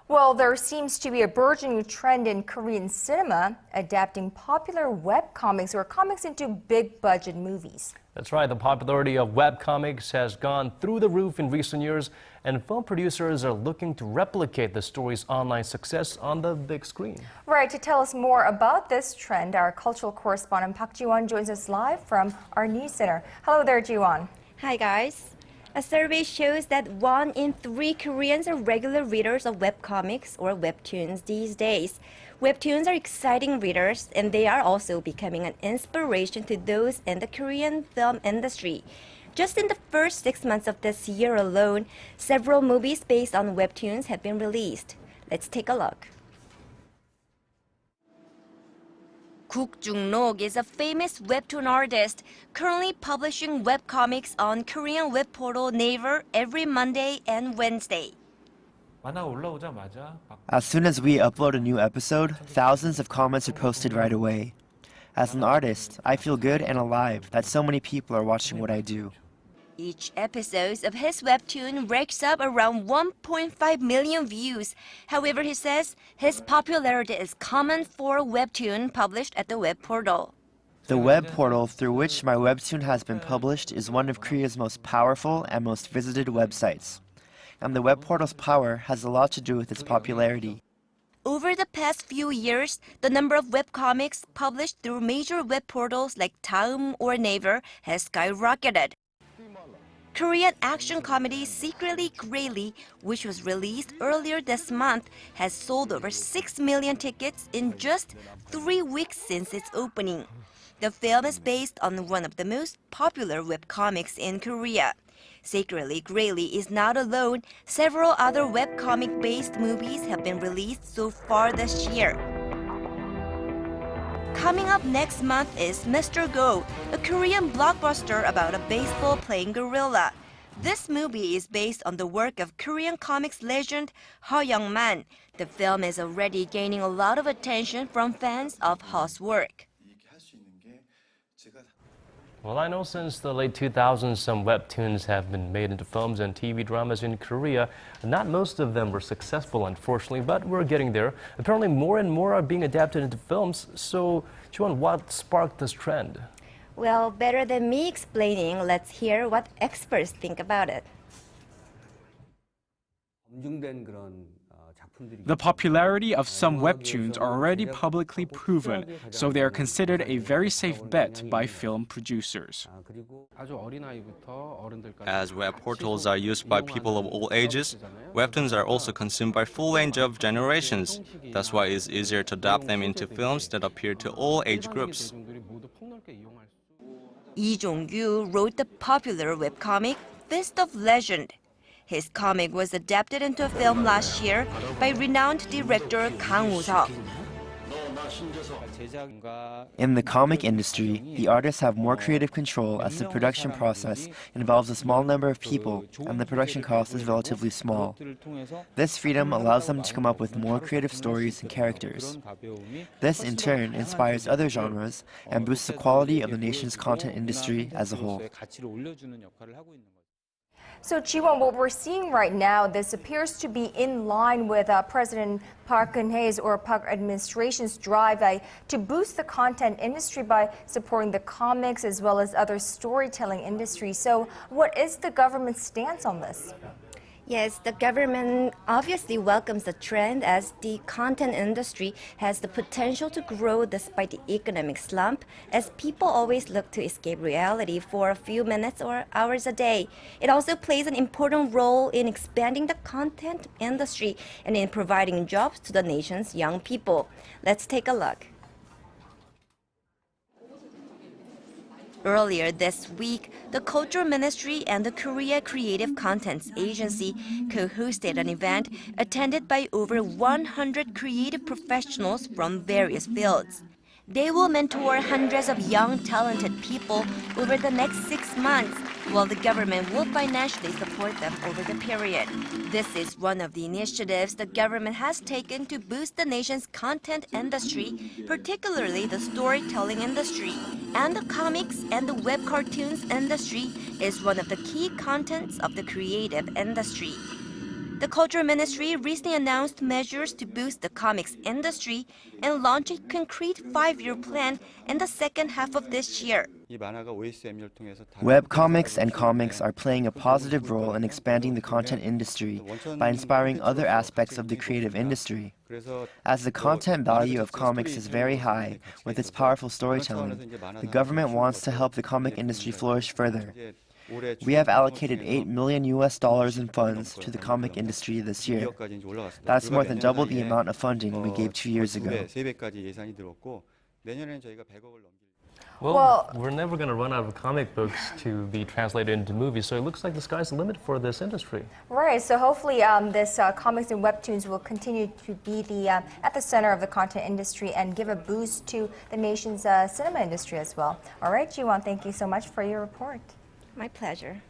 Well, there seems to be a burgeoning trend in Korean cinema adapting popular webcomics or comics into big-budget movies. That's right. The popularity of webcomics has gone through the roof in recent years, and film producers are looking to replicate the story's online success on the big screen. Right. To tell us more about this trend, our cultural correspondent Jiwon joins us live from our news center. Hello there, Jiwon. Hi, guys. A survey shows that 1 in 3 Koreans are regular readers of webcomics or webtoons these days. Webtoons are exciting readers, and they are also becoming an inspiration to those in the Korean film industry. Just in the first 6 months of this year alone, several movies based on webtoons have been released. Let's take a look. Kook Joong-rok is a famous webtoon artist, currently publishing webcomics on Korean web portal Naver every Monday and Wednesday. As soon as we upload a new episode, thousands of comments are posted right away. As an artist, I feel good and alive that so many people are watching what I do. Each episode of his webtoon rakes up around 1.5 million views. However, he says his popularity is common for a webtoon published at the web portal. The web portal through which my webtoon has been published is one of Korea's most powerful and most visited websites. And the web portal's power has a lot to do with its popularity. Over the past few years, the number of webcomics published through major web portals like Daum or Naver has skyrocketed. Korean action comedy Secretly Grayly, which was released earlier this month, has sold over 6 million tickets in just 3 weeks since its opening. The film is based on one of the most popular webcomics in Korea. Secretly Grayly is not alone. Several other webcomic-based movies have been released so far this year. Coming up next month is Mr. Go, a Korean blockbuster about a baseball-playing gorilla. This movie is based on the work of Korean comics legend Ha Young-man. The film is already gaining a lot of attention from fans of Ha's work. Well, I know since the late 2000s, some webtoons have been made into films and TV dramas in Korea. Not most of them were successful, unfortunately, but we're getting there. Apparently, more and more are being adapted into films. So, Jiwon, what sparked this trend? Well, better than me explaining, let's hear what experts think about it. The popularity of some webtoons are already publicly proven, so they are considered a very safe bet by film producers. As web portals are used by people of all ages, webtoons are also consumed by full range of generations. That's why it's easier to adapt them into films that appeal to all age groups. Lee Jong-gyu wrote the popular webcomic Fist of Legend. His comic was adapted into a film last year by renowned director Kang Woo-seok. In the comic industry, the artists have more creative control as the production process involves a small number of people and the production cost is relatively small. This freedom allows them to come up with more creative stories and characters. This, in turn, inspires other genres and boosts the quality of the nation's content industry as a whole. So, Jiwon, what we're seeing right now, this appears to be in line with President Park Geun-hye's or Park administration's drive to boost the content industry by supporting the comics as well as other storytelling industries. So, what is the government's stance on this? Yes, the government obviously welcomes the trend as the content industry has the potential to grow despite the economic slump, as people always look to escape reality for a few minutes or hours a day. It also plays an important role in expanding the content industry and in providing jobs to the nation's young people. Let's take a look. Earlier this week, the Culture Ministry and the Korea Creative Contents Agency co-hosted an event attended by over 100 creative professionals from various fields. They will mentor hundreds of young, talented people over the next 6 months, while the government will financially support them over the period. This is one of the initiatives the government has taken to boost the nation's content industry, particularly the storytelling industry. And the comics and the web cartoons industry is one of the key contents of the creative industry. The Culture Ministry recently announced measures to boost the comics industry and launch a concrete 5-year plan in the second half of this year. Webcomics and comics are playing a positive role in expanding the content industry by inspiring other aspects of the creative industry. As the content value of comics is very high with its powerful storytelling, the government wants to help the comic industry flourish further. We have allocated $8 million in funds to the comic industry this year. That's more than double the amount of funding we gave 2 years ago. Well, we're never going to run out of comic books to be translated into movies, so it looks like the sky's the limit for this industry. Right, so hopefully this comics and webtoons will continue to be at the center of the content industry and give a boost to the nation's cinema industry as well. All right, Jiwon, thank you so much for your report. My pleasure.